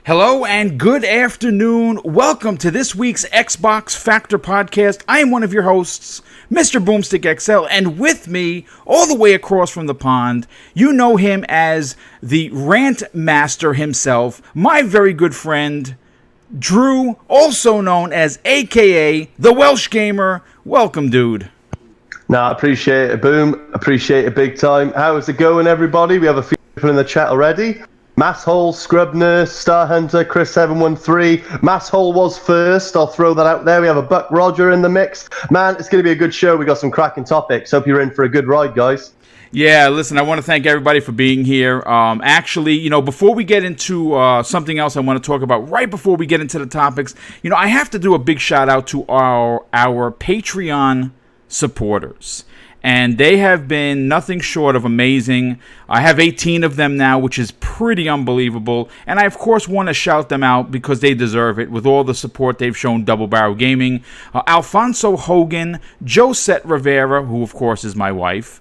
Hello and good afternoon. Welcome to this week's Xbox Factor podcast. I am one of your hosts, MrBooMStickXL, and with me, all the way across from the pond, you know him as the rant master himself, my very good friend, Drew, also known as AKA the Welsh Gamer. Welcome, dude. No, I appreciate it, Boom. Appreciate it big time. How is it going, everybody? We have a few people in the chat already. Masshole, Scrub Nurse, Star Hunter, Chris713. Masshole was first. I'll throw that out there. We have a Buck Roger in the mix. Man, it's going to be a good show. We got some cracking topics. Hope you're in for a good ride, guys. Yeah, listen, I want to thank everybody for being here. Actually, before we get into something else I want to talk about, right before we get into the topics, I have to do a big shout out to our Patreon supporters. And they have been nothing short of amazing. I have 18 of them now, which is pretty unbelievable. And I, of course, want to shout them out because they deserve it with all the support they've shown Double Barrel Gaming. Alfonso Hogan, Josette Rivera, who, of course, is my wife.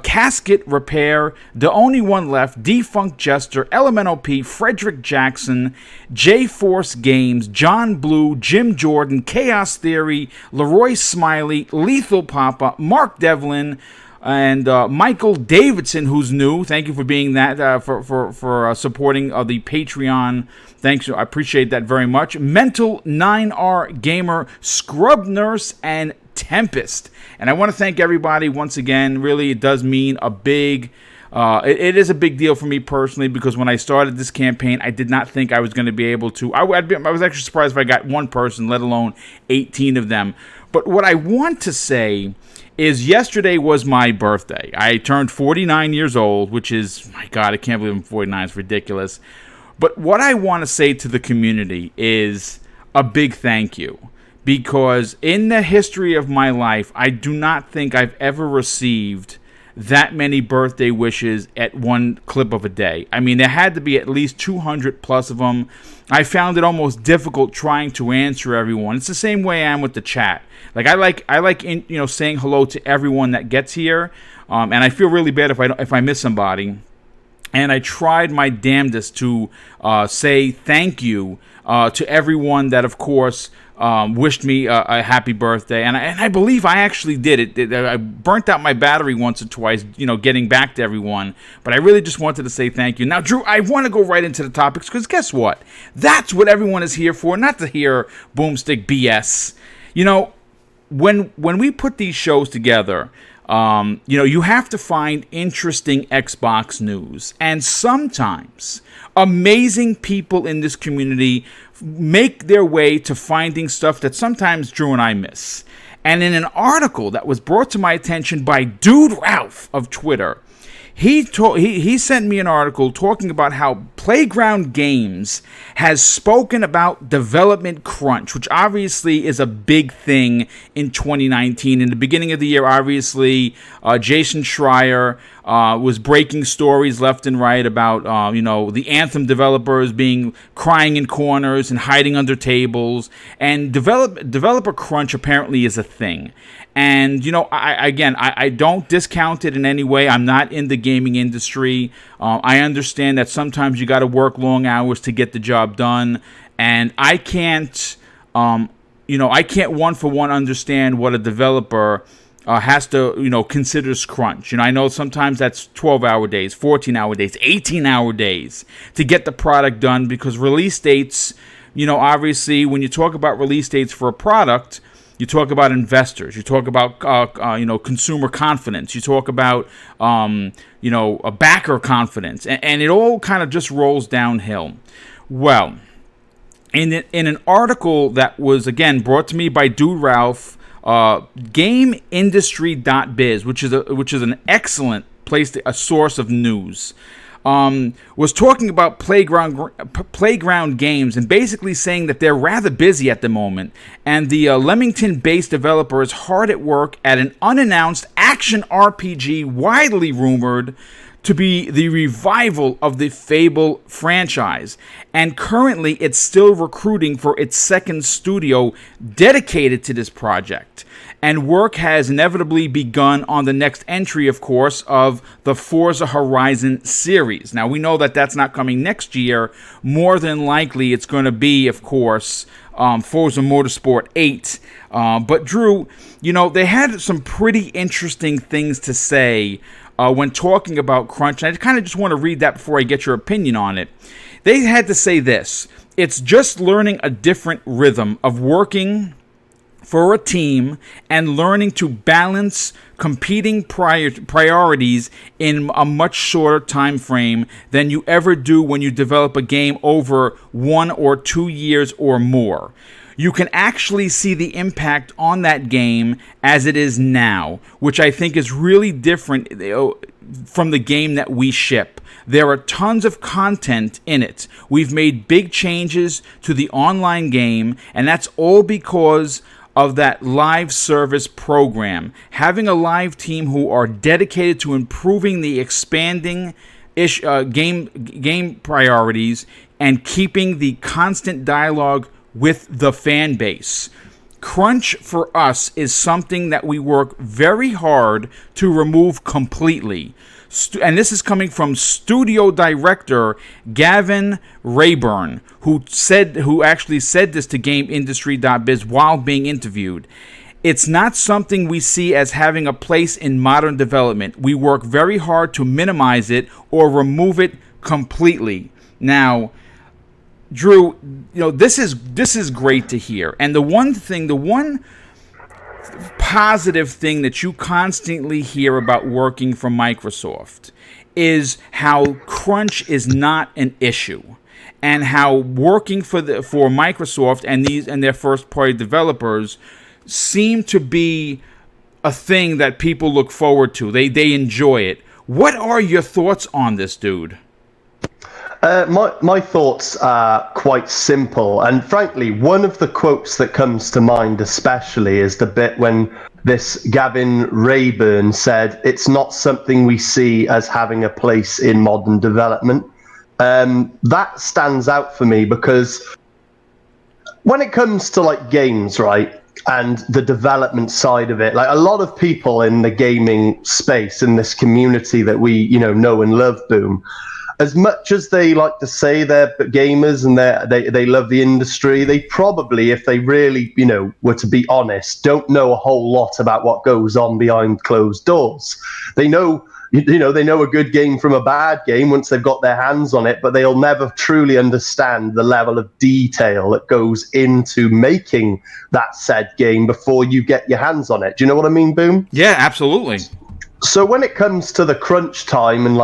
Casket Repair, The Only One Left, Defunct Jester, Elemental P, Frederick Jackson, J-Force Games, John Blue, Jim Jordan, Chaos Theory, Leroy Smiley, Lethal Papa, Mark Devlin, and Michael Davidson, who's new. Thank you for being that, for supporting the Patreon. Thanks, I appreciate that very much. Mental 9R Gamer, Scrub Nurse, and Tempest. And I want to thank everybody once again. Really, it does mean a big... It is a big deal for me personally because when I started this campaign, I did not think I was going to be able to. I was actually surprised if I got one person, let alone 18 of them. But what I want to say is yesterday was my birthday. I turned 49 years old, which is, my God, I can't believe I'm 49. It's ridiculous. But what I want to say to the community is a big thank you. Because in the history of my life, I do not think I've ever received that many birthday wishes at one clip of a day. I mean, there had to be at least 200 plus of them. I found it almost difficult trying to answer everyone. It's the same way I am with the chat. Like I like saying hello to everyone that gets here, and I feel really bad if I miss somebody. And I tried my damnedest to say thank you to everyone that, of course, wished me a happy birthday, and I believe I actually did it. I burnt out my battery once or twice, getting back to everyone. But I really just wanted to say thank you. Now, Drew, I want to go right into the topics because guess what? That's what everyone is here for, not to hear Boomstick BS. When we put these shows together, you have to find interesting Xbox news, and sometimes amazing people in this community make their way to finding stuff that sometimes Drew and I miss. And in an article that was brought to my attention by Dude Ralph of Twitter, he sent me an article talking about how Playground Games has spoken about development crunch, which obviously is a big thing in 2019. In the beginning of the year, obviously, Jason Schreier was breaking stories left and right about, the Anthem developers crying in corners and hiding under tables. And developer crunch apparently is a thing. And, I don't discount it in any way. I'm not in the gaming industry. I understand that sometimes you got to work long hours to get the job done. And I can't, I can't one for one understand what a developer has to, considers crunch. I know sometimes that's 12-hour days, 14-hour days, 18-hour days to get the product done because release dates, obviously when you talk about release dates for a product, you talk about investors. You talk about, consumer confidence. You talk about, a backer confidence. And it all kind of just rolls downhill. Well, in an article that was, again, brought to me by Dude Ralph, GameIndustry.biz, which is an excellent place, a source of news, was talking about Playground Games and basically saying that they're rather busy at the moment, and the Leamington-based developer is hard at work at an unannounced action RPG widely rumored to be the revival of the Fable franchise, and currently it's still recruiting for its second studio dedicated to this project. And work has inevitably begun on the next entry, of course, of the Forza Horizon series. Now, we know that that's not coming next year. More than likely, it's going to be, of course, Forza Motorsport 8. But, Drew, they had some pretty interesting things to say when talking about crunch. And I kind of just want to read that before I get your opinion on it. They had to say this: it's just learning a different rhythm of working for a team and learning to balance competing priorities in a much shorter time frame than you ever do when you develop a game over 1 or 2 years or more. You can actually see the impact on that game as it is now, which I think is really different from the game that we ship. There are tons of content in it. We've made big changes to the online game, and that's all because of that live service program. Having a live team who are dedicated to improving the expanding game priorities and keeping the constant dialogue with the fan base. Crunch for us is something that we work very hard to remove completely. And this is coming from studio director Gavin Rayburn, who actually said this to GameIndustry.biz while being interviewed. It's not something we see as having a place in modern development. We work very hard to minimize it or remove it completely. Now, Drew, this is great to hear. And the one positive thing that you constantly hear about working for Microsoft is how crunch is not an issue, and how working for Microsoft and their first party developers seem to be a thing that people look forward to. They enjoy it. What are your thoughts on this, dude? My thoughts are quite simple, and frankly, one of the quotes that comes to mind especially is the bit when this Gavin Rayburn said, "It's not something we see as having a place in modern development." That stands out for me because when it comes to games, right, and the development side of it, a lot of people in the gaming space, in this community that we know and love, Boom, as much as they like to say they're gamers and they love the industry, they probably, if they really, were to be honest, don't know a whole lot about what goes on behind closed doors. They know, they know a good game from a bad game once they've got their hands on it, but they'll never truly understand the level of detail that goes into making that said game before you get your hands on it. Do you know what I mean, Boom? Yeah, absolutely. So when it comes to the crunch time and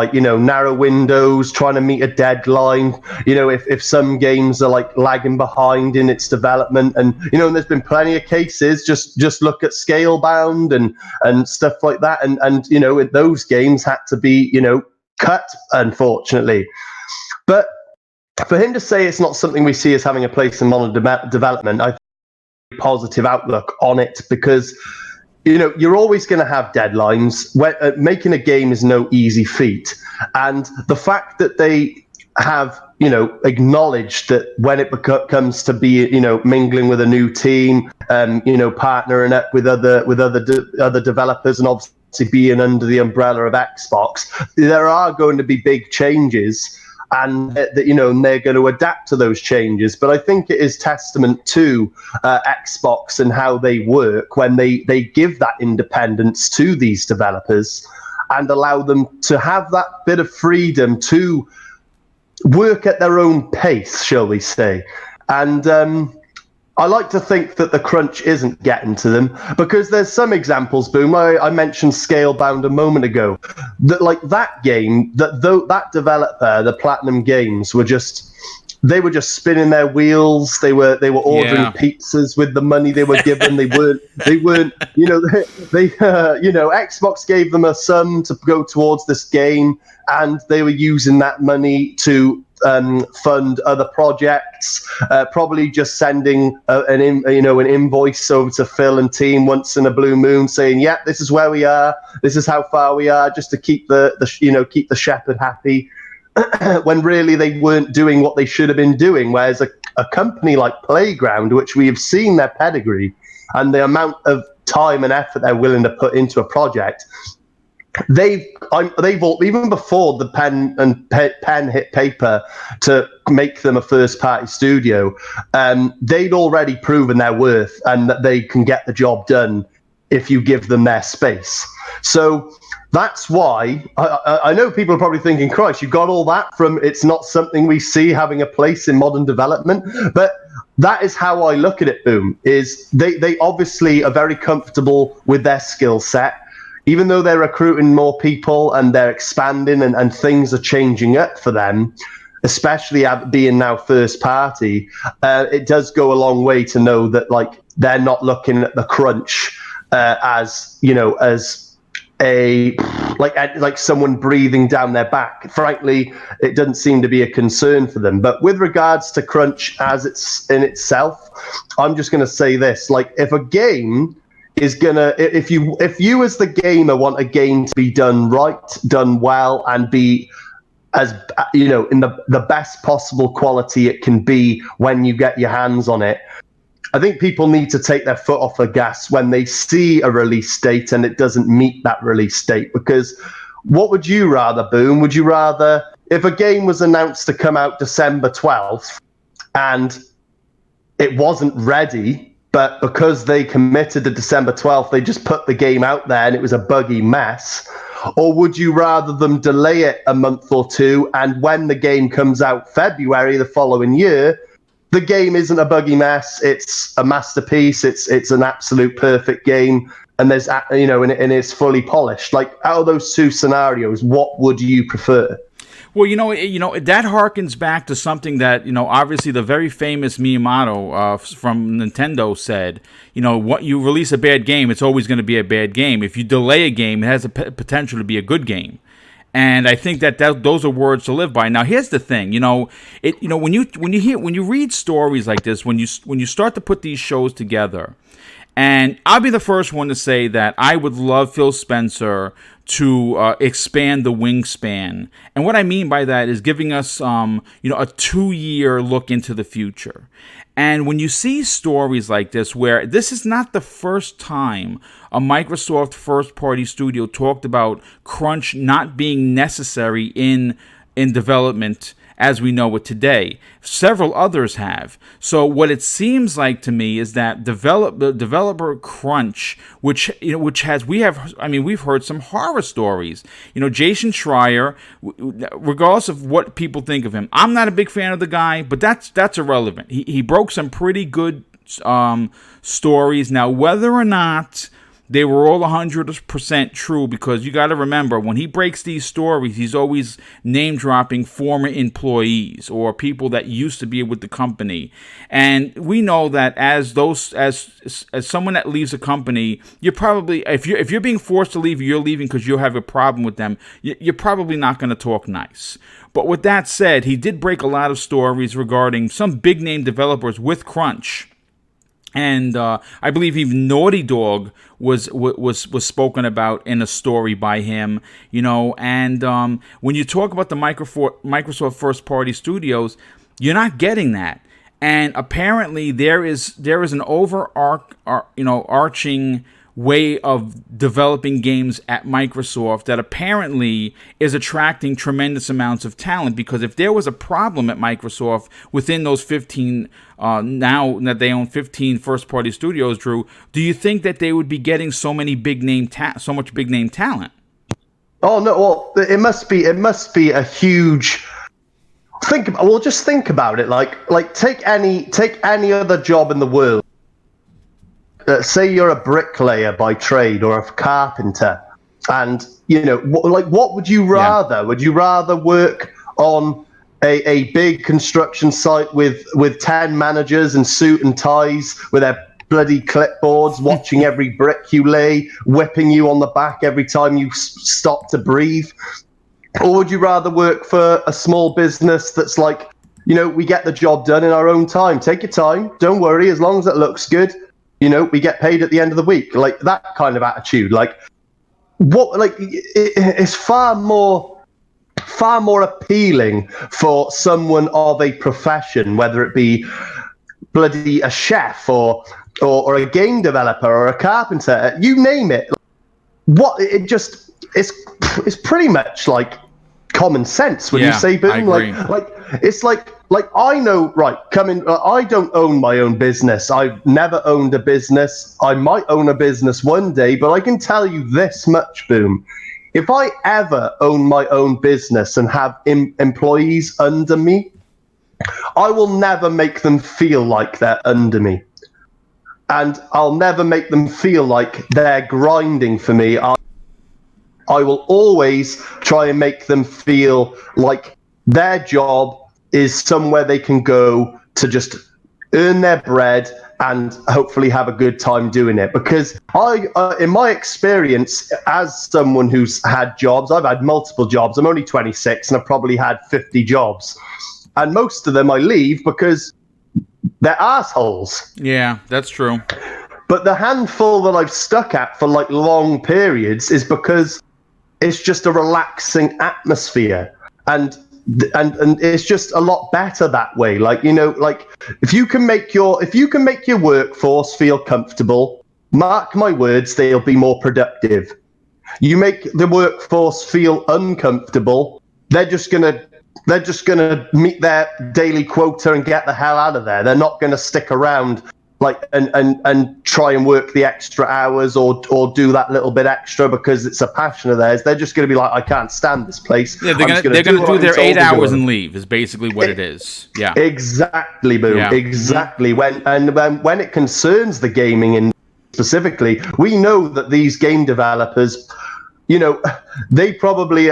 narrow windows, trying to meet a deadline, if some games are lagging behind in its development, and and there's been plenty of cases, just look at Scalebound and stuff like that, and those games had to be cut, unfortunately. But for him to say it's not something we see as having a place in modern development, I think a positive outlook on it, because you're always going to have deadlines. Making a game is no easy feat. And the fact that they have, acknowledged that when it comes to be, mingling with a new team, partnering up with other developers, and obviously being under the umbrella of Xbox, there are going to be big changes. And they're going to adapt to those changes. But I think it is testament to Xbox and how they work when they give that independence to these developers and allow them to have that bit of freedom to work at their own pace, shall we say. And I like to think that the crunch isn't getting to them, because there's some examples, Boom. I mentioned Scalebound a moment ago. That game, that developer, the Platinum Games, were just spinning their wheels. They were ordering pizzas with the money they were given. they weren't Xbox gave them a sum to go towards this game, and they were using that money to fund other projects. Probably just sending an invoice over to Phil and team once in a blue moon, saying, "Yeah, this is where we are. This is how far we are," just to keep keep the shepherd happy. When really they weren't doing what they should have been doing. Whereas a company like Playground, which we have seen their pedigree and the amount of time and effort they're willing to put into a project, they've all, even before the pen hit paper to make them a first party studio, they'd already proven their worth and that they can get the job done if you give them their space. So that's why I know people are probably thinking, Christ, you got all that from it's not something we see having a place in modern development. But that is how I look at it, Boom, is they obviously are very comfortable with their skill set. Even though they're recruiting more people and they're expanding and things are changing up for them, especially being now first party, it does go a long way to know that like they're not looking at the crunch as like someone breathing down their back. Frankly, it doesn't seem to be a concern for them. But with regards to crunch as it's in itself, I'm just going to say this: like, if a game is gonna, if you as the gamer want a game to be done right, done well, and be as in the best possible quality it can be when you get your hands on it, I think people need to take their foot off the gas when they see a release date and it doesn't meet that release date. Because what would you rather, Boom? Would you rather, if a game was announced to come out December 12th and it wasn't ready, but because they committed to December 12th, they just put the game out there and it was a buggy mess? Or would you rather them delay it a month or two, and when the game comes out February the following year, the game isn't a buggy mess, it's a masterpiece, it's an absolute perfect game, and there's and it's fully polished? Like, out of those two scenarios, what would you prefer? Well, that harkens back to something that, obviously the very famous Miyamoto from Nintendo said, what you release a bad game, it's always going to be a bad game. If you delay a game, it has a potential to be a good game. And I think that those are words to live by. Now, here's the thing, when you read stories like this, when you start to put these shows together, and I'll be the first one to say that I would love Phil Spencer to expand the wingspan. And what I mean by that is giving us, a 2-year look into the future. And when you see stories like this, where this is not the first time a Microsoft first-party studio talked about crunch not being necessary in development as we know it today. Several others have. So what it seems like to me is that the developer crunch, we've heard some horror stories. Jason Schreier, regardless of what people think of him, I'm not a big fan of the guy, but that's irrelevant. He broke some pretty good stories. Now, whether or not they were all 100% true, because you got to remember, when he breaks these stories, he's always name-dropping former employees or people that used to be with the company. And we know that as someone that leaves a company, you're probably, if you're being forced to leave, you're leaving because you have a problem with them, you're probably not going to talk nice. But with that said, he did break a lot of stories regarding some big-name developers with crunch. And I believe even Naughty Dog was spoken about in a story by him, And when you talk about the Microsoft first-party studios, you're not getting that. And apparently there is an arching way of developing games at Microsoft that apparently is attracting tremendous amounts of talent. Because if there was a problem at Microsoft within those 15, now that they own 15 first-party studios, Drew, do you think that they would be getting so much big name talent? Oh no! Well, it must be a huge. Just think about it. Like take any other job in the world. Say you're a bricklayer by trade or a carpenter, and what would you rather? Yeah. Would you rather work on a big construction site with 10 managers in suit and ties with their bloody clipboards, watching every brick you lay, whipping you on the back every time you stop to breathe? Or would you rather work for a small business that's like, we get the job done in our own time? Take your time. Don't worry. As long as it looks good, we get paid at the end of the week. Like that kind of attitude. Like it's far more appealing for someone of a profession, whether it be bloody a chef or a game developer or a carpenter, you name it. It's pretty much like common sense when you say boom. Like I know, right? I don't own my own business. I've never owned a business. I might own a business one day, but I can tell you this much, boom. If I ever own my own business and have employees under me, I will never make them feel like they're under me. And I'll never make them feel like they're grinding for me. I will always try and make them feel like their job is somewhere they can go to just earn their bread and hopefully have a good time doing it. Because in my experience, as someone who's had jobs, I've had multiple jobs. I'm only 26 and I've probably had 50 jobs. And most of them I leave because they're assholes. Yeah, that's true. But the handful that I've stuck at for like long periods is because it's just a relaxing atmosphere. And it's just a lot better that way. Like, like if you can make your workforce feel comfortable, mark my words, they'll be more productive. You make the workforce feel uncomfortable, they're just gonna meet their daily quota and get the hell out of there. They're not gonna stick around like and try and work the extra hours or do that little bit extra because it's a passion of theirs. They're just going to be like, I can't stand this place. Yeah, they're going to do their 8 hours and leave is basically what it is. Yeah, exactly, boom, yeah. Exactly. When it concerns the gaming in specifically, we know that these game developers, they probably,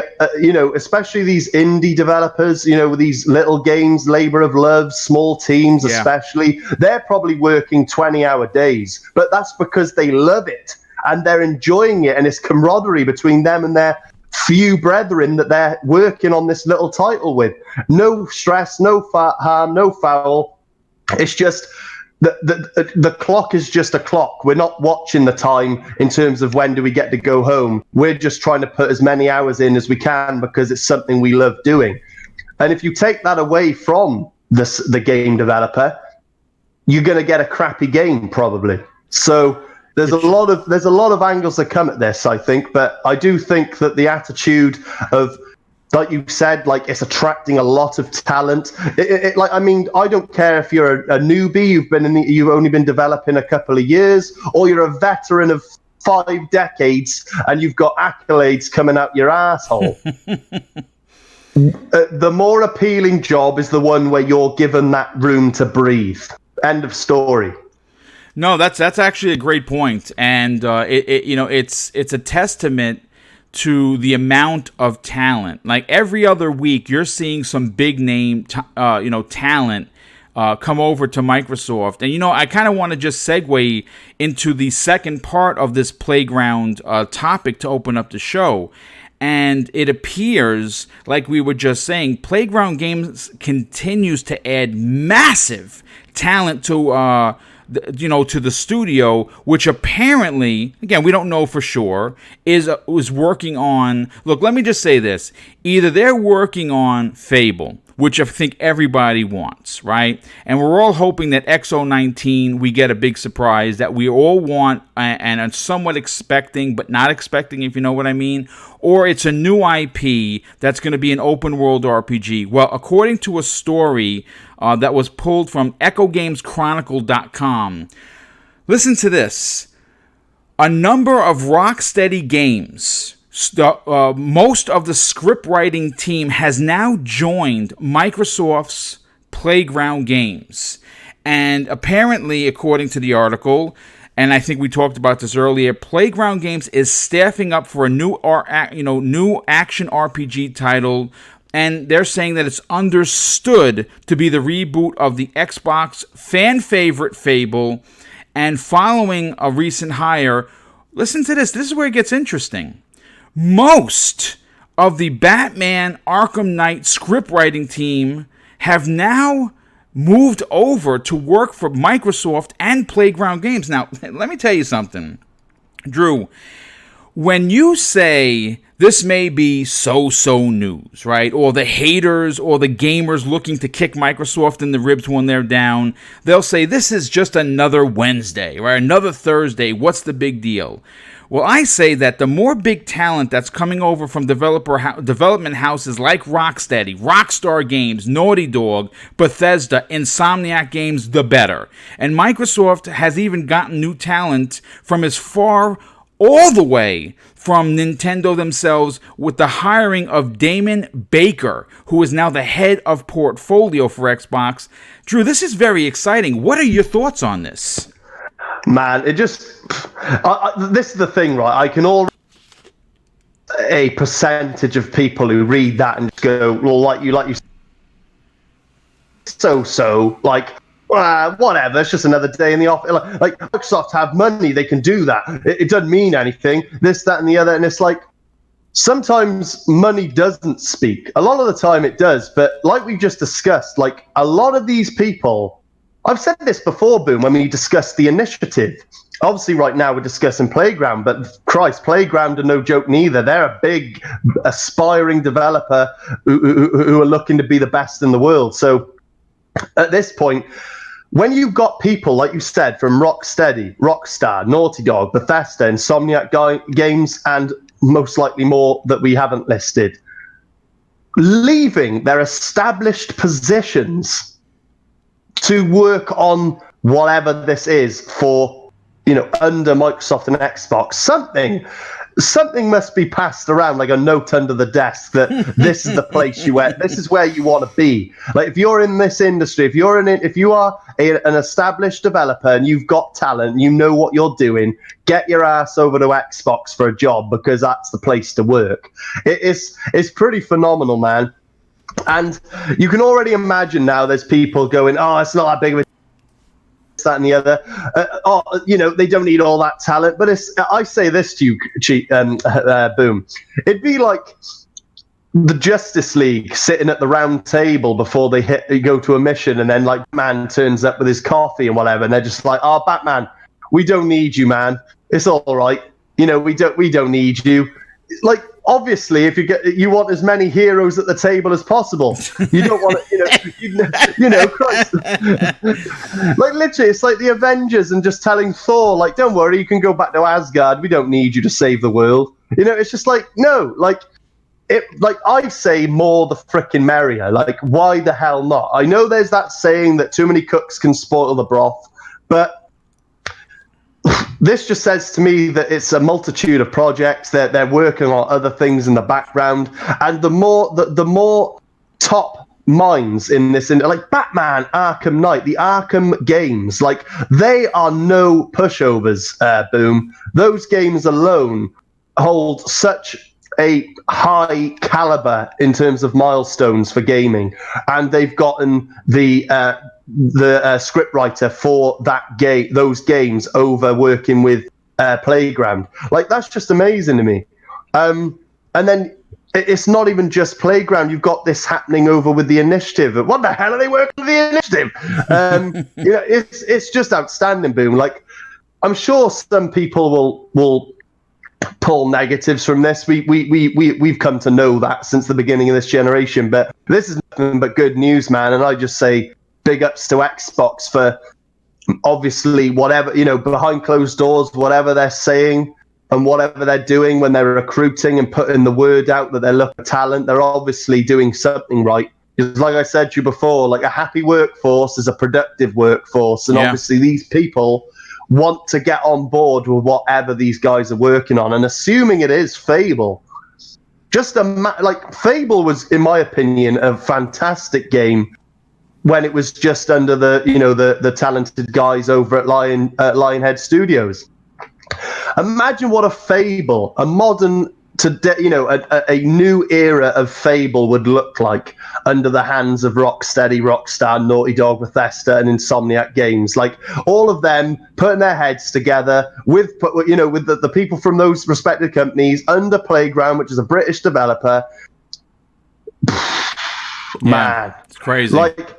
especially these indie developers, these little games, labor of love, small teams especially, they're probably working 20-hour days. But that's because they love it and they're enjoying it. And it's camaraderie between them and their few brethren that they're working on this little title with. No stress, no harm, no foul. It's just... The clock is just a clock. We're not watching the time in terms of when do we get to go home. We're just trying to put as many hours in as we can because it's something we love doing. And if you take that away from the game developer, you're going to get a crappy game probably. So there's a lot of angles that come at this, I think. But I do think that the attitude of, like you said, like it's attracting a lot of talent. I don't care if you're a newbie, you've only been developing a couple of years, or you're a veteran of 5 decades and you've got accolades coming out your asshole. The more appealing job is the one where you're given that room to breathe. End of story. No, that's actually a great point, and it's a testament to the amount of talent. Like every other week, you're seeing some big name, talent come over to Microsoft. And, I kind of want to just segue into the second part of this Playground topic to open up the show. And it appears, like we were just saying, Playground Games continues to add massive talent to to the studio, which apparently, again, we don't know for sure, is working on... Look, let me just say this. Either they're working on Fable, which I think everybody wants, right? And we're all hoping that XO19, we get a big surprise that we all want and are somewhat expecting, but not expecting, if you know what I mean. Or it's a new IP that's going to be an open world RPG. Well, according to a story that was pulled from EchoGamesChronicle.com, listen to this. A number of Rocksteady games, most of the script writing team has now joined Microsoft's Playground Games. And apparently, according to the article, and I think we talked about this earlier, Playground Games is staffing up for a new action RPG title, and they're saying that it's understood to be the reboot of the Xbox fan favorite Fable. And following a recent hire, listen to this. This is where it gets interesting. Most of the Batman Arkham Knight scriptwriting team have now moved over to work for Microsoft and Playground Games. Now, let me tell you something, Drew. When you say this may be so-so news, right? Or the haters or the gamers looking to kick Microsoft in the ribs when they're down, they'll say this is just another Wednesday, right? Another Thursday. What's the big deal? Well, I say that the more big talent that's coming over from development houses like Rocksteady, Rockstar Games, Naughty Dog, Bethesda, Insomniac Games, the better. And Microsoft has even gotten new talent from as far all the way from Nintendo themselves with the hiring of Damon Baker, who is now the head of portfolio for Xbox. Drew, this is very exciting. What are your thoughts on this? Man, it just... this is the thing, right? I can already... a percentage of people who read that and just go, well, like you so, like... whatever, it's just another day in the office. Like Microsoft have money, they can do that. It doesn't mean anything, this, that, and the other. And it's like, sometimes money doesn't speak. A lot of the time it does, but like we just discussed, like a lot of these people, I've said this before, Boom, when we discussed the initiative. Obviously right now we're discussing Playground, but Christ, Playground are no joke neither. They're a big, aspiring developer who are looking to be the best in the world. So at this point, when you've got people, like you said, from Rocksteady, Rockstar, Naughty Dog, Bethesda, Insomniac Games, and most likely more that we haven't listed, leaving their established positions to work on whatever this is for, under Microsoft and Xbox, something must be passed around like a note under the desk that this is the place this is where you want to be. Like if you're in this industry, if you are an established developer and you've got talent, you know what you're doing, get your ass over to Xbox for a job, because that's the place to work. It's pretty phenomenal, man. And you can already imagine now there's people going, oh, it's not that big of a that and the other. They don't need all that talent. But I say this to you, Boom. It'd be like the Justice League sitting at the round table before they go to a mission, and then like man turns up with his coffee and whatever, and they're just like, "Oh, Batman, we don't need you, man. It's all right. We don't need you." Like, obviously, if you want as many heroes at the table as possible. You don't want to, Christ. Like, literally, it's like the Avengers and just telling Thor, like, don't worry, you can go back to Asgard. We don't need you to save the world. It's just like, no, like I say, more the frickin' merrier. Like, why the hell not? I know there's that saying that too many cooks can spoil the broth, but this just says to me that it's a multitude of projects that they're working on other things in the background, and the more top minds in this, like Batman, Arkham Knight, the Arkham games, like they are no pushovers. Boom, those games alone hold such a high caliber in terms of milestones for gaming, and they've gotten the scriptwriter for those games over working with Playground. Like, that's just amazing to me. And then it's not even just Playground. You've got this happening over with the Initiative. What the hell are they working with the Initiative? It's just outstanding, Boom. Like, I'm sure some people will pull negatives from this. We've come to know that since the beginning of this generation, but this is nothing but good news, man. And I just say big ups to Xbox for obviously whatever, behind closed doors, whatever they're saying and whatever they're doing when they're recruiting and putting the word out that they're looking for talent, they're obviously doing something right. Because like I said to you before, like a happy workforce is a productive workforce. And obviously these people want to get on board with whatever these guys are working on. And assuming it is Fable, Fable was, in my opinion, a fantastic game when it was just under the talented guys over at Lionhead Studios. Imagine what a Fable, a modern a new era of Fable would look like under the hands of Rocksteady, Rockstar, Naughty Dog, Bethesda, and Insomniac Games. Like all of them putting their heads together with the people from those respected companies under Playground, which is a British developer. Man, it's crazy. Like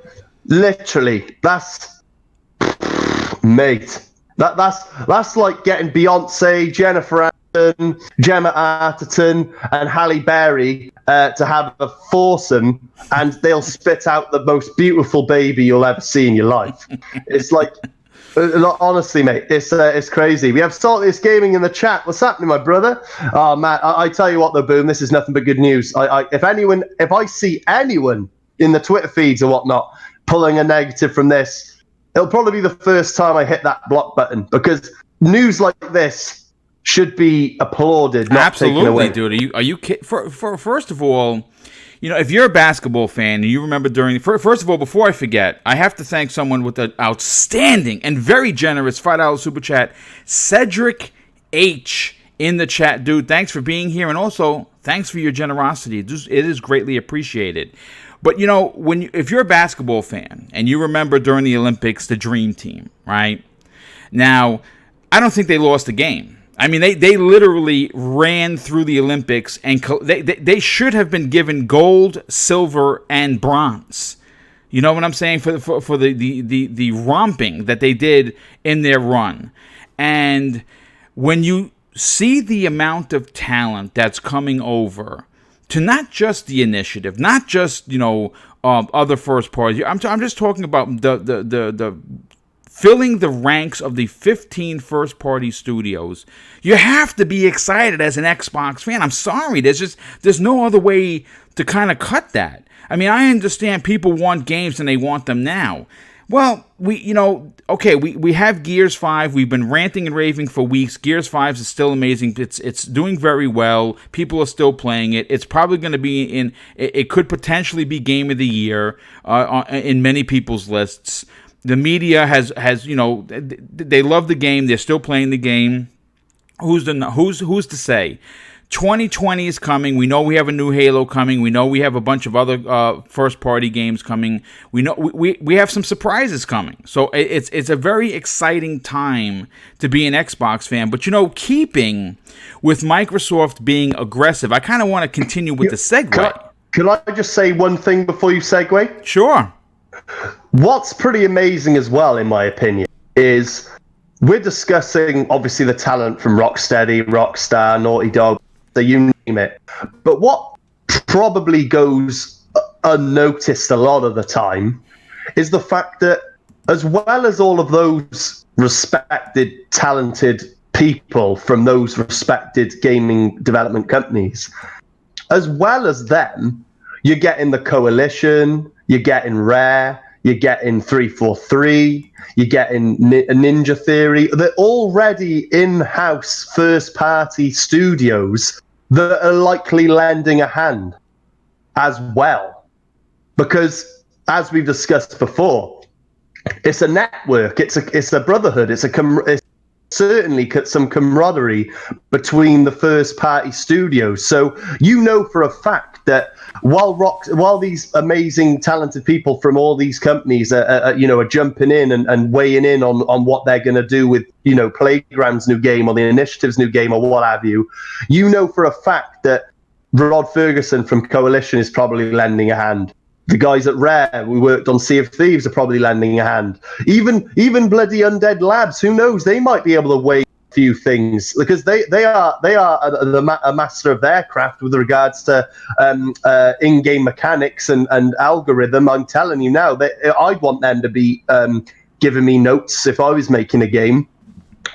literally, that's mate. That's like getting Beyonce, Jennifer Aniston, Gemma Arterton, and Halle Berry to have a foursome, and they'll spit out the most beautiful baby you'll ever see in your life. It's like, honestly, mate, it's crazy. We have Saltiest Gaming in the chat. What's happening, my brother? Oh man, I tell you what, though, Boom, this is nothing but good news. If I see anyone in the Twitter feeds or whatnot pulling a negative from this, it'll probably be the first time I hit that block button, because news like this should be applauded, not taken away. Absolutely, dude. Are you kidding? First of all, if you're a basketball fan and you remember first of all, before I forget, I have to thank someone with an outstanding and very generous $5 super chat, Cedric H. in the chat, dude. Thanks for being here, and also thanks for your generosity. It is greatly appreciated. But, if you're a basketball fan and you remember during the Olympics, the Dream Team, right? Now, I don't think they lost a game. I mean, they literally ran through the Olympics, and they should have been given gold, silver, and bronze. You know what I'm saying? For the romping that they did in their run. And when you see the amount of talent that's coming over to not just the initiative, not just other first parties. I'm just talking about the filling the ranks of the 15 first party studios. You have to be excited as an Xbox fan. I'm sorry, there's no other way to kind of cut that. I mean, I understand people want games and they want them now. Well, we have Gears 5. We've been ranting and raving for weeks. Gears 5 is still amazing. It's doing very well. People are still playing it. It's probably going to be it could potentially be Game of the Year in many people's lists. The media has they love the game. They're still playing the game. Who's to say? 2020 is coming. We know we have a new Halo coming. We know we have a bunch of other first-party games coming. We know we have some surprises coming. So it's a very exciting time to be an Xbox fan. But keeping with Microsoft being aggressive, I kind of want to continue with the segue. Can I just say one thing before you segue? Sure. What's pretty amazing as well, in my opinion, is we're discussing obviously the talent from Rocksteady, Rockstar, Naughty Dog. So you name it. But what probably goes unnoticed a lot of the time is the fact that, as well as all of those respected, talented people from those respected gaming development companies, as well as them, you're getting the Coalition, you're getting Rare, you're getting 343, you're getting Ninja Theory. They're already in-house first-party studios that are likely lending a hand as well. Because, as we've discussed before, it's a network, it's a brotherhood, it's certainly some camaraderie between the first-party studios. So for a fact that while these amazing, talented people from all these companies are jumping in and weighing in on what they're going to do with Playground's new game or the Initiative's new game or what have you, for a fact that Rod Ferguson from Coalition is probably lending a hand. The guys at Rare, we worked on Sea of Thieves, are probably lending a hand. Even bloody Undead Labs, who knows? They might be able to weigh a few things, because they are a master of their craft with regards to in-game mechanics and algorithm. I'm telling you now, I'd want them to be giving me notes if I was making a game.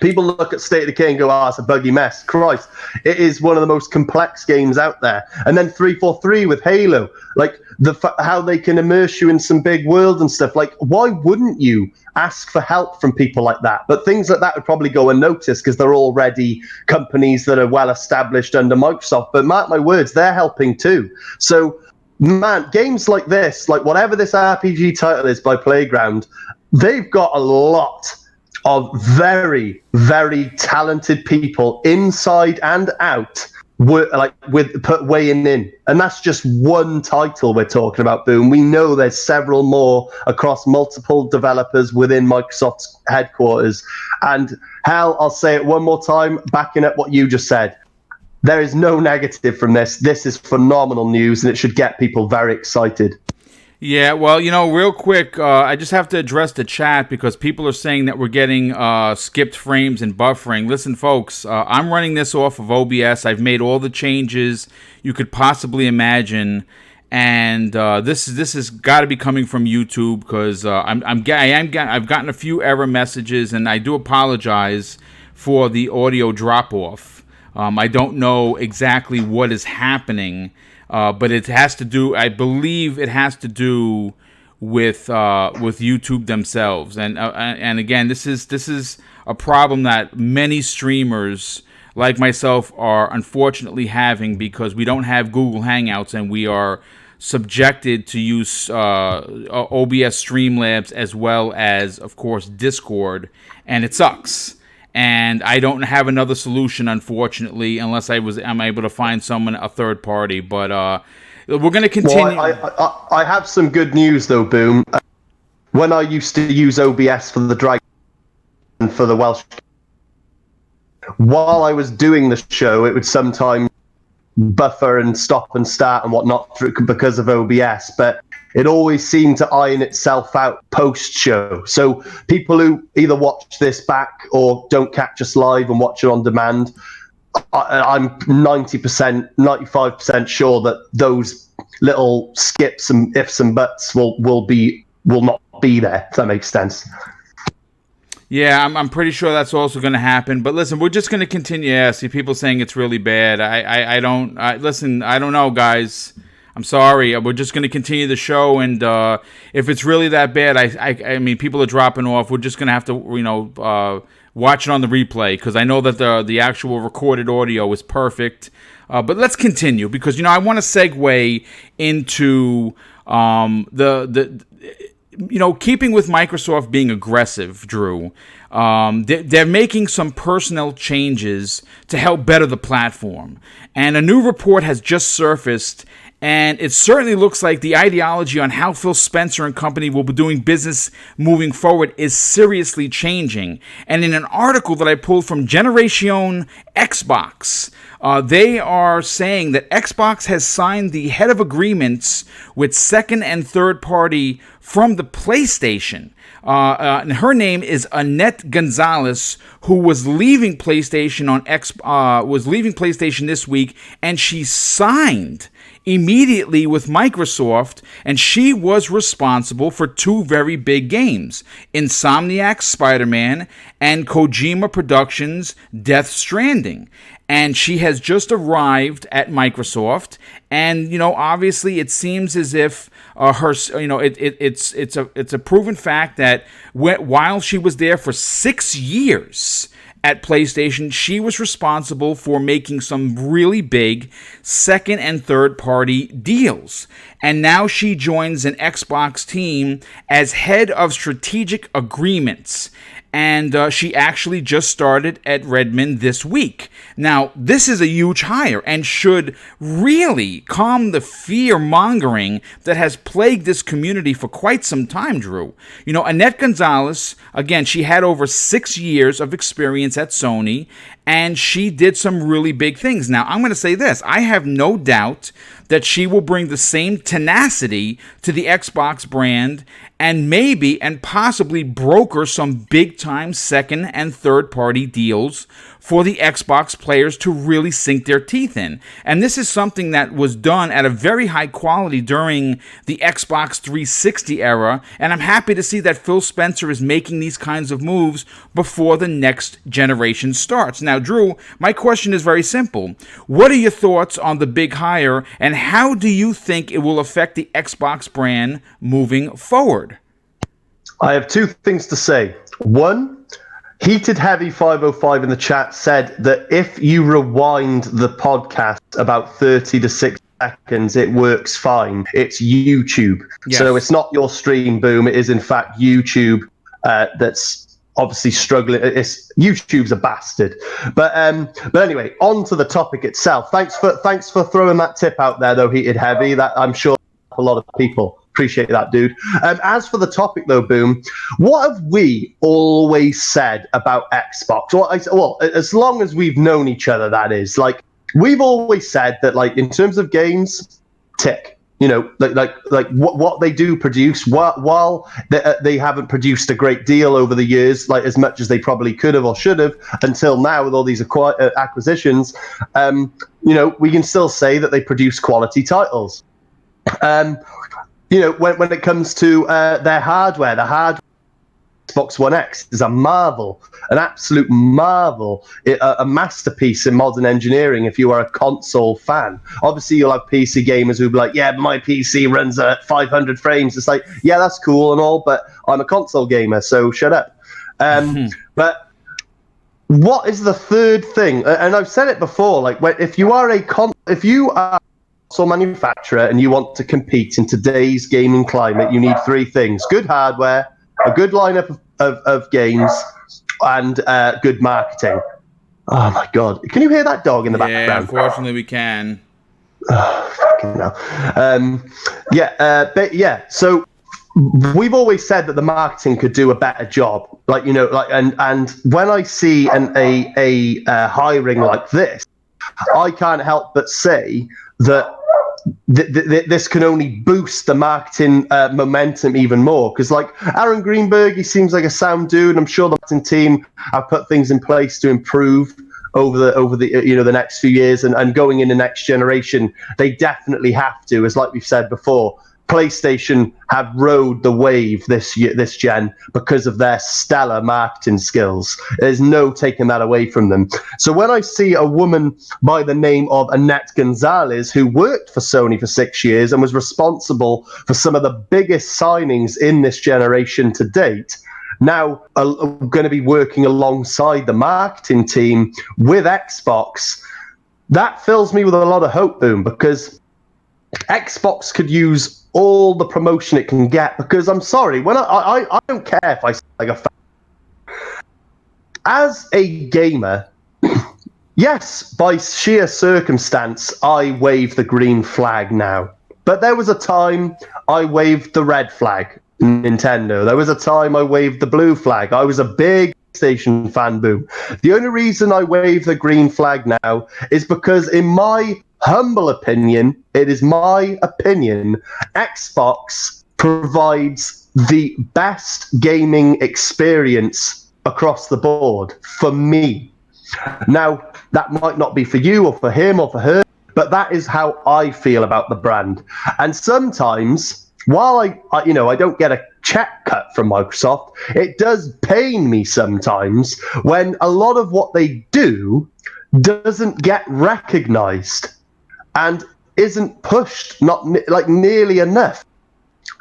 People look at State of Decay and go, it's a buggy mess. Christ, it is one of the most complex games out there. And then 343 with Halo, like how they can immerse you in some big world and stuff. Like, why wouldn't you ask for help from people like that? But things like that would probably go unnoticed because they're already companies that are well established under Microsoft. But mark my words, they're helping too. So, man, games like this, like whatever this RPG title is by Playground, they've got a lot of very, very talented people inside and out weighing in, and that's just one title we're talking about, Boom. We know there's several more across multiple developers within Microsoft's headquarters, and hell, I'll say it one more time, backing up what you just said. There is no negative from this. This is phenomenal news, and it should get people very excited. Yeah, well, real quick, I just have to address the chat because people are saying that we're getting skipped frames and buffering. Listen, folks, I'm running this off of OBS. I've made all the changes you could possibly imagine, and this has got to be coming from YouTube because I've gotten a few error messages, and I do apologize for the audio drop off. I don't know exactly what is happening. But it has to do, I believe it has to do with YouTube themselves. And again, this is a problem that many streamers like myself are unfortunately having because we don't have Google Hangouts and we are subjected to use OBS Streamlabs as well as, of course, Discord, and it sucks. And I don't have another solution, unfortunately, unless I'm able to find a third party. But we're going to continue. Well, I have some good news, though, Boom. When I used to use OBS for the Dragon and for the Welsh, while I was doing the show, it would sometimes buffer and stop and start and whatnot because of OBS. But it always seemed to iron itself out post-show. So people who either watch this back or don't catch us live and watch it on demand, I'm 90%, 95% sure that those little skips and ifs and buts will not be there, if that makes sense. Yeah, I'm pretty sure that's also going to happen. But listen, we're just going to continue. Yeah, see people saying it's really bad. I don't know, guys. I'm sorry. We're just going to continue the show, and if it's really that bad, I mean, people are dropping off. We're just going to have to, watch it on the replay because I know that the actual recorded audio is perfect. But let's continue because I want to segue into keeping with Microsoft being aggressive, Drew. They're making some personnel changes to help better the platform, and a new report has just surfaced. And it certainly looks like the ideology on how Phil Spencer and company will be doing business moving forward is seriously changing. And in an article that I pulled from Generation Xbox, they are saying that Xbox has signed the head of agreements with second and third party from the PlayStation. And her name is Annette Gonzalez, who was leaving PlayStation this week, and she signed immediately with Microsoft, and she was responsible for two very big games, Insomniac's Spider-Man and Kojima Productions' Death Stranding. And she has just arrived at Microsoft, and obviously it seems as if it's a proven fact that while she was there for 6 years at PlayStation, she was responsible for making some really big second and third party deals. And now she joins an Xbox team as head of strategic agreements. And she actually just started at Redmond this week. Now, this is a huge hire and should really calm the fear-mongering that has plagued this community for quite some time, Drew. Annette Gonzalez, again, she had over 6 years of experience at Sony, and she did some really big things. Now, I'm going to say this. I have no doubt that she will bring the same tenacity to the Xbox brand and maybe and possibly broker some big-time second and third-party deals for the Xbox players to really sink their teeth in. And this is something that was done at a very high quality during the Xbox 360 era, and I'm happy to see that Phil Spencer is making these kinds of moves before the next generation starts. Now, Drew, my question is very simple. What are your thoughts on the big hire, and how do you think it will affect the Xbox brand moving forward? I have two things to say. One, Heated Heavy 505 in the chat said that if you rewind the podcast about 30 to 60 seconds, it works fine. It's YouTube. Yes. So it's not your stream, Boom. It is, in fact, YouTube that's obviously struggling. YouTube's a bastard. But anyway, on to the topic itself. Thanks for throwing that tip out there, though, Heated Heavy. That I'm sure a lot of people appreciate that, dude. As for the topic, though, Boom, what have we always said about Xbox? Well, as long as we've known each other, that is. Like, we've always said that, like, in terms of games, tick. You know, like what they do produce, while they haven't produced a great deal over the years, like as much as they probably could have or should have until now with all these acquisitions, you know, we can still say that they produce quality titles. You know, when it comes to their hardware, the hardware Xbox One X is a marvel, an absolute marvel, a masterpiece in modern engineering if you are a console fan. Obviously, you'll have PC gamers who'll be like, yeah, but my PC runs at 500 frames. It's like, yeah, that's cool and all, but I'm a console gamer, so shut up. But what is the third thing? And I've said it before, like, if you are a console manufacturer and you want to compete in today's gaming climate, you need three things: good hardware, a good lineup of games, and good marketing. Oh my god! Can you hear that dog in the background? Yeah, unfortunately we can. Fucking hell. But yeah. So we've always said that the marketing could do a better job. Like, you know, like and when I see a hiring like this, I can't help but say that this can only boost the marketing momentum even more, because like Aaron Greenberg, he seems like a sound dude. I'm sure the marketing team have put things in place to improve over the you know, the next few years, and going in the next generation, they definitely have to. As like we've said before, PlayStation have rode the wave this gen because of their stellar marketing skills. There's no taking that away from them. So when I see a woman by the name of Annette Gonzalez, who worked for Sony for 6 years and was responsible for some of the biggest signings in this generation to date, now going to be working alongside the marketing team with Xbox, that fills me with a lot of hope, Boom, because Xbox could use all the promotion it can get, because I'm sorry, when I don't care if I sound like a fan. As a gamer, yes, by sheer circumstance, I wave the green flag now. But there was a time I waved the red flag, Nintendo. There was a time I waved the blue flag. I was a big PlayStation fan, Boom. The only reason I wave the green flag now is because, in my humble opinion, it is my opinion, Xbox provides the best gaming experience across the board for me. Now, that might not be for you or for him or for her, but that is how I feel about the brand. And sometimes, while I don't get a check cut from Microsoft, it does pain me sometimes when a lot of what they do doesn't get recognized and isn't pushed nearly enough.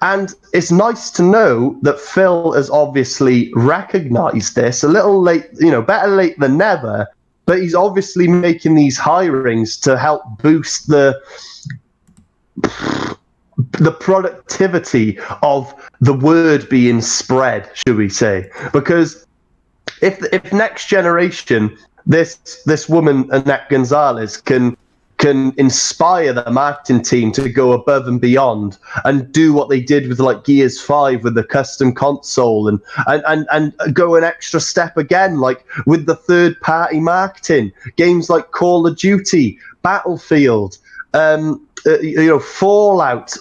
And it's nice to know that Phil has obviously recognized this, a little late, better late than never, but he's obviously making these hirings to help boost the productivity of the word being spread, should we say? Because if next generation, this woman, Annette Gonzalez, can inspire the marketing team to go above and beyond and do what they did with like Gears 5 with the custom console and go an extra step again, like with the third party marketing, games like Call of Duty, Battlefield, Fallout,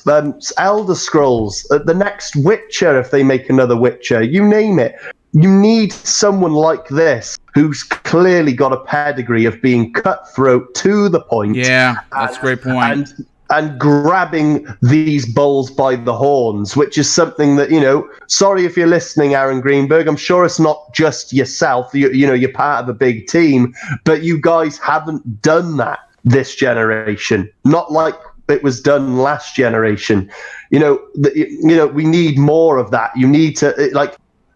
Elder Scrolls, the next Witcher, if they make another Witcher, you name it. You need someone like this who's clearly got a pedigree of being cutthroat to the point. Yeah, that's a great point. And grabbing these bulls by the horns, which is something that, sorry if you're listening, Aaron Greenberg, I'm sure it's not just yourself, you're part of a big team, but you guys haven't done that this generation, not like it was done last generation. We need more of that. You need to,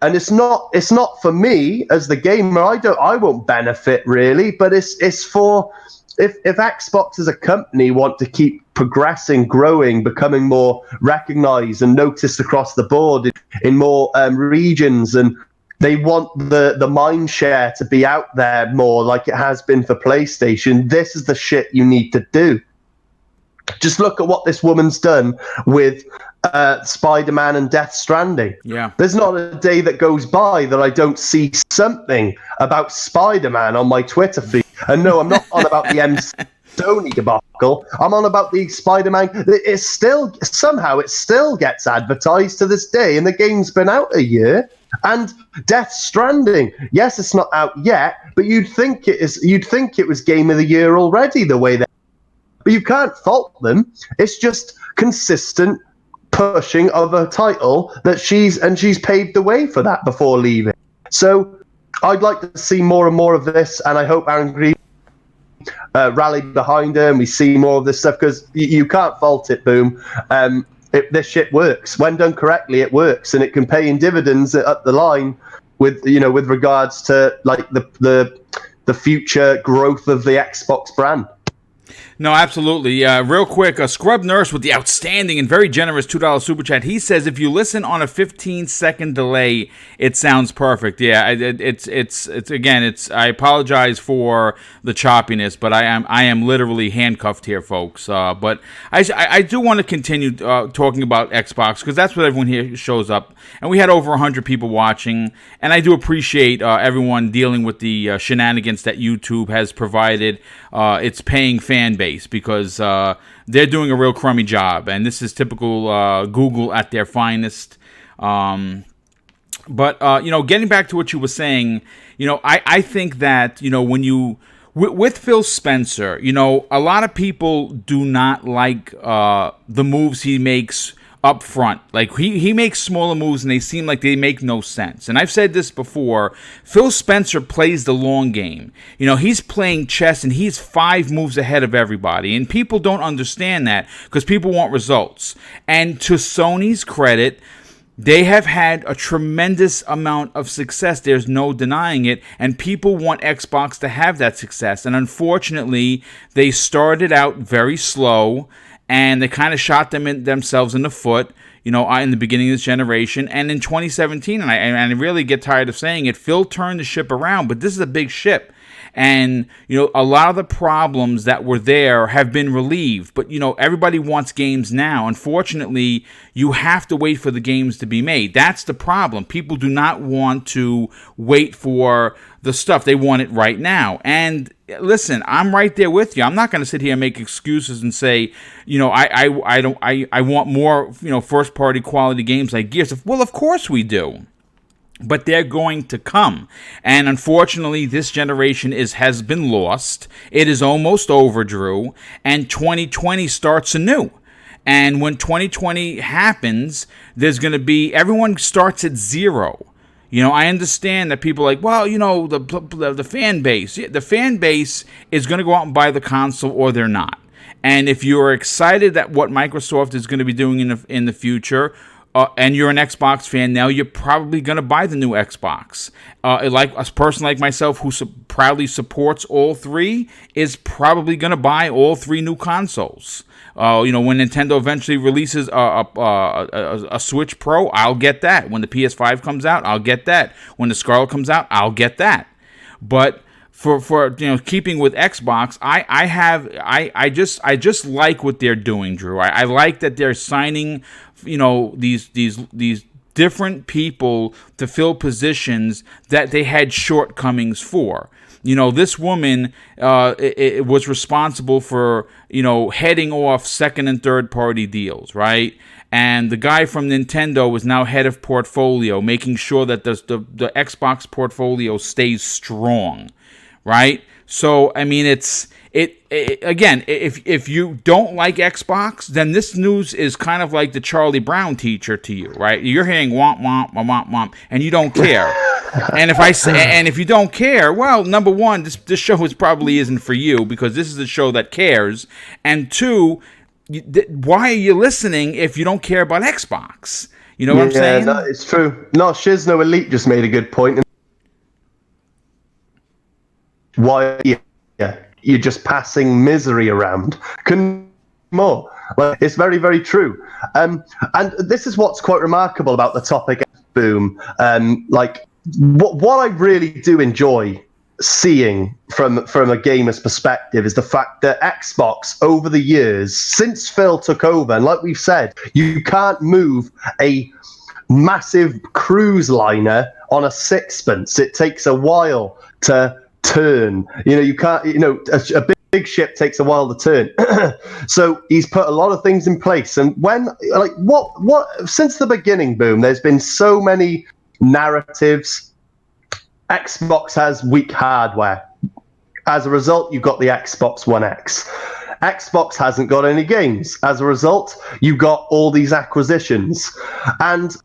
and it's not for me as the gamer. I won't benefit really, but it's for if Xbox as a company want to keep progressing, growing, becoming more recognized and noticed across the board in more regions, and they want the mind share to be out there more like it has been for PlayStation. This is the shit you need to do. Just look at what this woman's done with Spider-Man and Death Stranding. Yeah. There's not a day that goes by that I don't see something about Spider-Man on my Twitter feed. And no, I'm not on about the Sony debacle. I'm on about the Spider-Man. It still gets advertised to this day, and the game's been out a year. And Death Stranding, yes, it's not out yet, but you'd think it was Game of the Year already. The way that, but you can't fault them. It's just consistent pushing of a title that she's paved the way for that before leaving. So I'd like to see more and more of this, and I hope Aaron Green rallied behind her and we see more of this stuff, because you can't fault it, Boom. This shit works. When done correctly, it works, and it can pay in dividends up the line with regards to like the future growth of the Xbox brand. No, absolutely. Real quick, Scrub Nurse with the outstanding and very generous $2 super chat. He says, if you listen on a 15-second delay, it sounds perfect. Yeah, it's again. I apologize for the choppiness, but I am literally handcuffed here, folks. But I do want to continue talking about Xbox, because that's what everyone here shows up, and we had over 100 people watching, and I do appreciate everyone dealing with the shenanigans that YouTube has provided its paying fan base, because they're doing a real crummy job, and this is typical Google at their finest. But getting back to what you were saying, I think that when you with Phil Spencer, a lot of people do not like the moves he makes up front. Like he makes smaller moves and they seem like they make no sense. And I've said this before, Phil Spencer plays the long game. He's playing chess and he's 5 moves ahead of everybody. And people don't understand that because people want results. And to Sony's credit, they have had a tremendous amount of success. There's no denying it. And people want Xbox to have that success. And unfortunately, they started out very slow, and they kind of shot themselves in the foot, in the beginning of this generation. And in 2017, and I really get tired of saying it, Phil turned the ship around, but this is a big ship. And, a lot of the problems that were there have been relieved. But, everybody wants games now. Unfortunately, you have to wait for the games to be made. That's the problem. People do not want to wait for the stuff. They want it right now. And listen, I'm right there with you. I'm not going to sit here and make excuses and say, I want more, first party quality games like Gears. Well, of course we do. But they're going to come. And unfortunately, this generation has been lost. It is almost over, Drew. And 2020 starts anew. And when 2020 happens, there's going to be, everyone starts at zero. I understand that people are like, well, the fan base. Yeah, the fan base is going to go out and buy the console, or they're not. And if you're excited at what Microsoft is going to be doing in the future, and you're an Xbox fan now, you're probably going to buy the new Xbox. Like a person like myself who proudly supports all 3 is probably going to buy all 3 new consoles. When Nintendo eventually releases a Switch Pro, I'll get that. When the PS5 comes out, I'll get that. When the Scarlet comes out, I'll get that. But for keeping with Xbox, I just like what they're doing, Drew. I like that they're signing these different people to fill positions that they had shortcomings for. This woman it was responsible for heading off second and third party deals, right? And the guy from Nintendo is now head of portfolio, making sure that the Xbox portfolio stays strong, right? So I mean, again, if you don't like Xbox, then this news is kind of like the Charlie Brown teacher to you, right? You're hearing womp womp womp womp womp, and you don't care. And if you don't care, well, number one, this show probably isn't for you, because this is a show that cares. And 2, why are you listening if you don't care about Xbox? You know what I'm saying? No, it's true. No, Shizno Elite just made a good point. Why? Yeah, you're just passing misery around. Couldn't more. Like, it's very, very true. And this is what's quite remarkable about the topic, Boom. what I really do enjoy seeing from a gamer's perspective is the fact that Xbox over the years, since Phil took over, and like we've said, you can't move a massive cruise liner on a sixpence. It takes a while to turn. You can't, a big ship takes a while to turn. So he's put a lot of things in place. And when, since the beginning, Boom, there's been so many narratives. Xbox has weak hardware. As a result, you've got the Xbox One X. Xbox hasn't got any games. As a result, you've got all these acquisitions. And,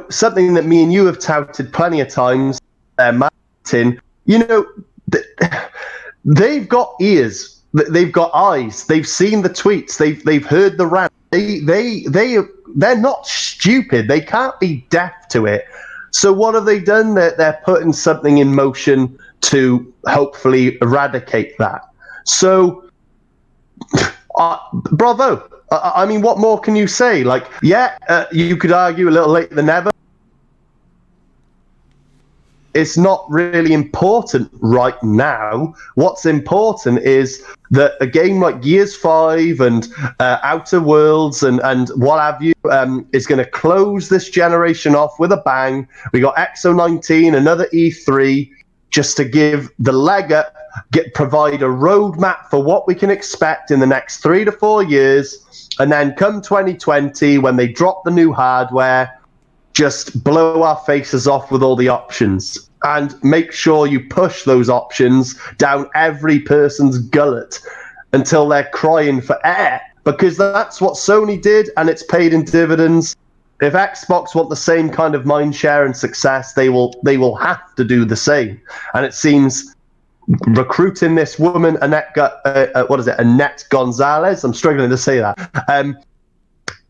something that me and you have touted plenty of times, Martin, they've got ears, they've got eyes, they've seen the tweets, they've heard the rant. They're not stupid. They can't be deaf to it. So what have they done? They're putting something in motion to hopefully eradicate that. So, bravo. I mean, what more can you say? You could argue a little later than never. It's not really important right now. What's important is that a game like Gears 5 and Outer Worlds and what have you is going to close this generation off with a bang. We got XO19, another E3, just to give the leg up, provide a roadmap for what we can expect in the next 3 to 4 years. And then come 2020, when they drop the new hardware, just blow our faces off with all the options, and make sure you push those options down every person's gullet until they're crying for air, because that's what Sony did, and it's paid in dividends. If Xbox want the same kind of mind share and success, they will have to do the same. And it seems recruiting this woman, Annette Gonzalez, I'm struggling to say that,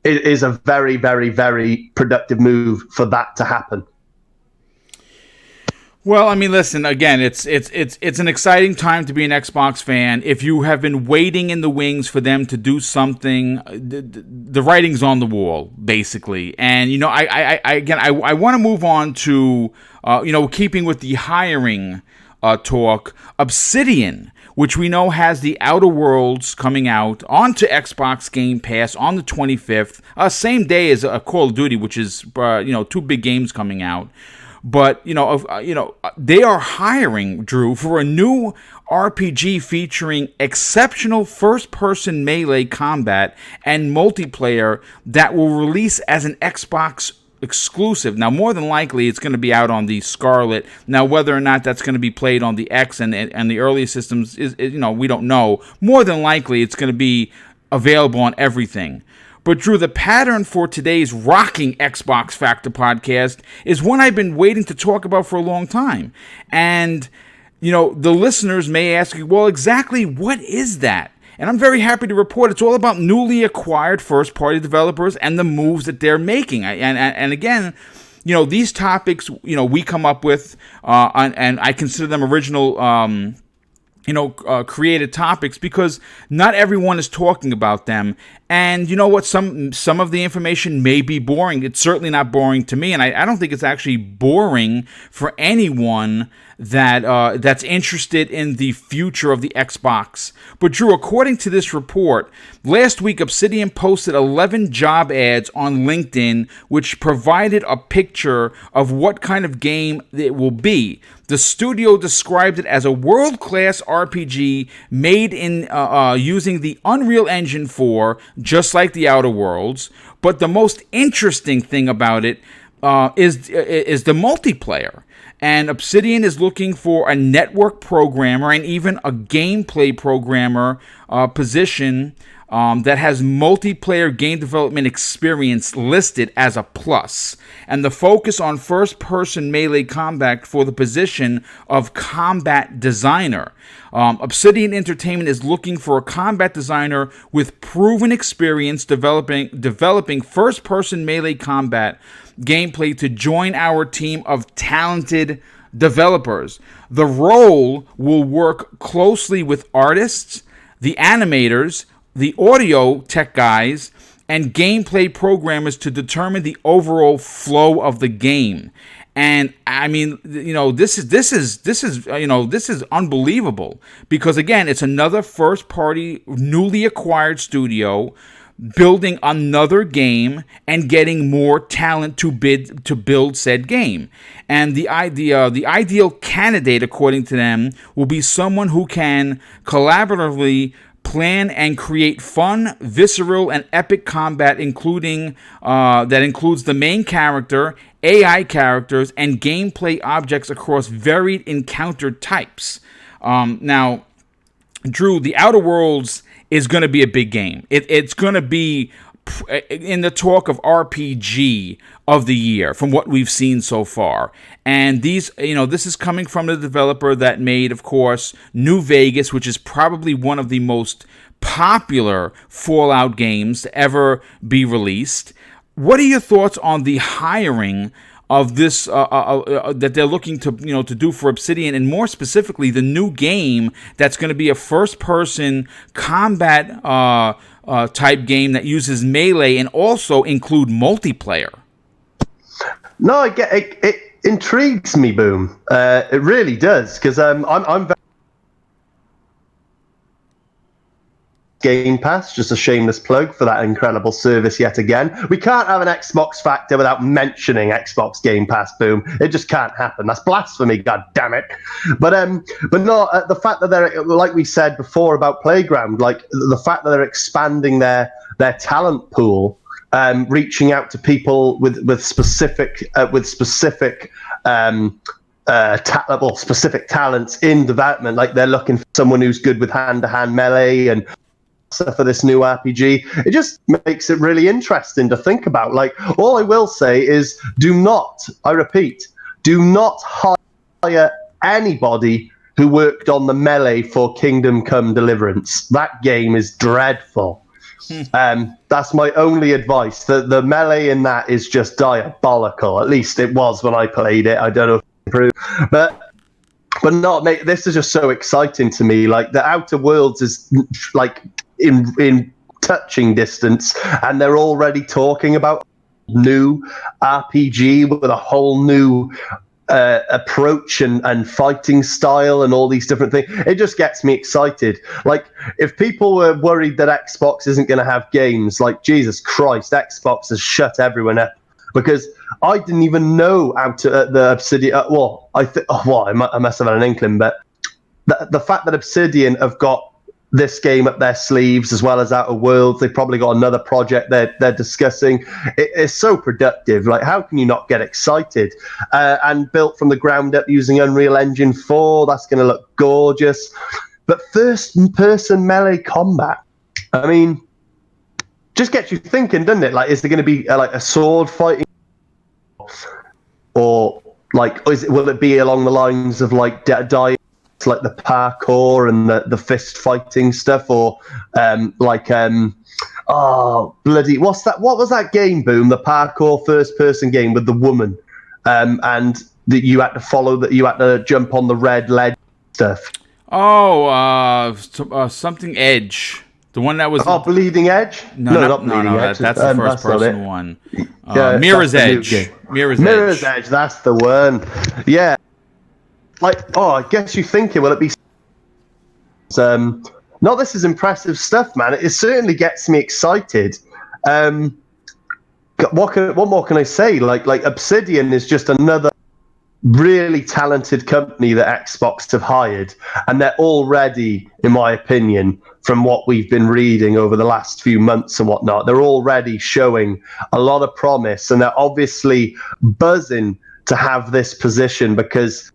it is a very, very, very productive move for that to happen. Well, I mean, listen, again, it's an exciting time to be an Xbox fan. If you have been waiting in the wings for them to do something, the writing's on the wall, basically. And, I want to move on to, keeping with the hiring talk, Obsidian, which we know has the Outer Worlds coming out onto Xbox Game Pass on the 25th, same day as Call of Duty, which is, two big games coming out. But, they are hiring, Drew, for a new RPG featuring exceptional first-person melee combat and multiplayer that will release as an Xbox exclusive. Now, more than likely, it's going to be out on the Scarlet. Now, whether or not that's going to be played on the X and the earlier systems, we don't know. More than likely, it's going to be available on everything. But Drew, the pattern for today's rocking Xbox Factor podcast is one I've been waiting to talk about for a long time. And, the listeners may ask you, well, exactly what is that? And I'm very happy to report it's all about newly acquired first-party developers and the moves that they're making. And again, these topics, we come up with, and I consider them original created topics because not everyone is talking about them. And you know what? Some of the information may be boring. It's certainly not boring to me, and I don't think it's actually boring for anyone that's interested in the future of the Xbox. But Drew, according to this report, last week Obsidian posted 11 job ads on LinkedIn, which provided a picture of what kind of game it will be. The studio described it as a world-class RPG made in using the Unreal Engine 4, just like the Outer Worlds. But the most interesting thing about it is the multiplayer. And Obsidian is looking for a network programmer and even a gameplay programmer position that has multiplayer game development experience listed as a plus. And the focus on first-person melee combat for the position of combat designer. Obsidian Entertainment is looking for a combat designer with proven experience developing first-person melee combat gameplay to join our team of talented developers. The role will work closely with artists, the animators, the audio tech guys, and gameplay programmers to determine the overall flow of the game. And I mean, this is unbelievable, because again, it's another first party newly acquired studio building another game and getting more talent to build said game. And the ideal candidate, according to them, will be someone who can collaboratively plan and create fun, visceral, and epic combat, including that includes the main character, AI characters, and gameplay objects across varied encounter types. Now, Drew, The Outer Worlds is going to be a big game. It's going to be in the talk of RPG of the year from what we've seen so far. And this is coming from the developer that made, of course, New Vegas, which is probably one of the most popular Fallout games to ever be released. What are your thoughts on the hiring of this that they're looking to do for Obsidian, and more specifically the new game that's going to be a first-person combat type game that uses melee and also include multiplayer? No, I get it. It intrigues me, Boom. It really does, because I'm very Game Pass, just a shameless plug for that incredible service yet again. We can't have an Xbox Factor without mentioning Xbox Game Pass, Boom. It just can't happen. That's blasphemy, god damn it. But no, the fact that they're, like we said before about Playground, like the fact that they're expanding their talent pool, reaching out to people with specific specific talents in development, like they're looking for someone who's good with hand-to-hand melee and for this new RPG. It just makes it really interesting to think about. Like, all I will say is, I repeat, do not hire anybody who worked on the melee for Kingdom Come Deliverance. That game is dreadful. That's my only advice. The melee in that is just diabolical. At least it was when I played it. I don't know if it's improved, but no, mate, this is just so exciting to me. Like, the Outer Worlds is like in touching distance, and they're already talking about new RPG with a whole new approach and fighting style and all these different things. It just gets me excited. Like, if people were worried that Xbox isn't going to have games, like, Jesus Christ, Xbox has shut everyone up, because I didn't even know the Obsidian. I must have had an inkling, but the fact that Obsidian have got this game up their sleeves, as well as Outer Worlds, they've probably got another project they're discussing. It's so productive. Like, how can you not get excited? And built from the ground up using Unreal Engine 4, that's going to look gorgeous. But first-person melee combat, I mean, just gets you thinking, doesn't it? Like, is there going to be like a sword fighting, or like, will it be along the lines of like like the parkour and the fist fighting stuff, or what was that game, Boom? The parkour first person game with the woman, and that you had to follow, that you had to jump on the red ledge stuff. Something Edge. The one that was Bleeding Edge? No, that's the first person one. Mirror's Edge. Mirror's Edge, that's the one. Yeah. Like, I guess you're thinking, will it be... No, this is impressive stuff, man. It certainly gets me excited. What more can I say? Like Obsidian is just another really talented company that Xbox have hired, and they're already, in my opinion, from what we've been reading over the last few months and whatnot, they're already showing a lot of promise, and they're obviously buzzing to have this position, because,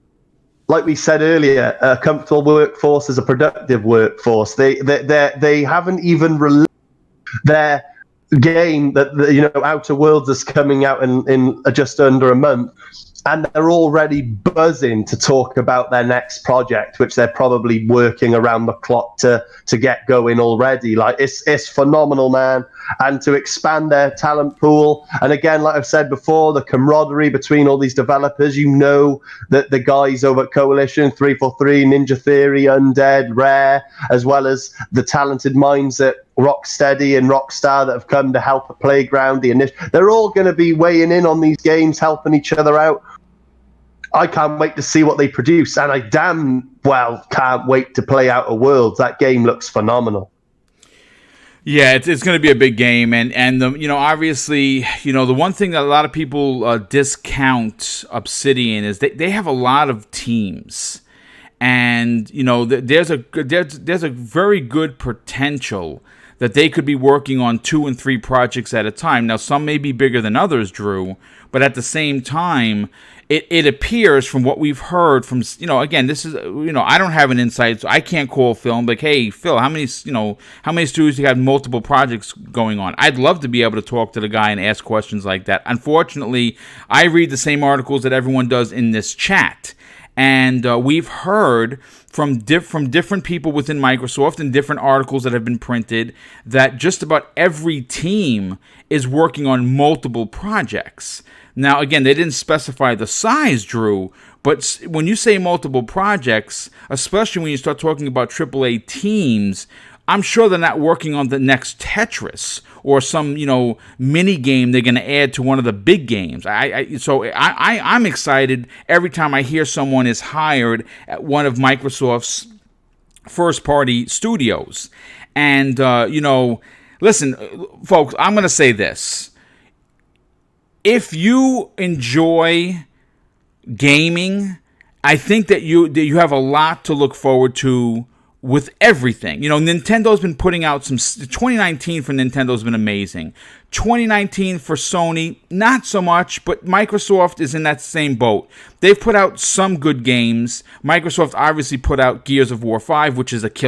like we said earlier, a comfortable workforce is a productive workforce. They haven't even released their game that Outer Worlds is coming out in just under a month, and they're already buzzing to talk about their next project, which they're probably working around the clock to get going already. Like, it's phenomenal, man. And to expand their talent pool, and again, like I've said before, the camaraderie between all these developers, that the guys over at Coalition, 343, Ninja Theory, Undead, Rare, as well as the talented minds at Rocksteady and Rockstar that have come to help a Playground, they're all going to be weighing in on these games, helping each other out. I can't wait to see what they produce, and I damn well can't wait to play Outer Worlds. That game looks phenomenal. Yeah, it's going to be a big game, and obviously, the one thing that a lot of people discount Obsidian is they have a lot of teams, and there's a very good potential that they could be working on 2 and 3 projects at a time. Now, some may be bigger than others, Drew, but at the same time, it appears from what we've heard from, again, this is, I don't have an insight, so I can't call Phil and be like, hey, Phil, how many studios do you have multiple projects going on? I'd love to be able to talk to the guy and ask questions like that. Unfortunately, I read the same articles that everyone does in this chat. And we've heard from different people within Microsoft and different articles that have been printed that just about every team is working on multiple projects. Now, again, they didn't specify the size, Drew, but when you say multiple projects, especially when you start talking about AAA teams, I'm sure they're not working on the next Tetris or some, mini game they're going to add to one of the big games. I'm excited every time I hear someone is hired at one of Microsoft's first-party studios. And, listen, folks, I'm going to say this. If you enjoy gaming, I think that you have a lot to look forward to with everything. Nintendo's been putting out 2019 for Nintendo's been amazing. 2019 for Sony, not so much, but Microsoft is in that same boat. They've put out some good games. Microsoft obviously put out Gears of War 5, which is a killer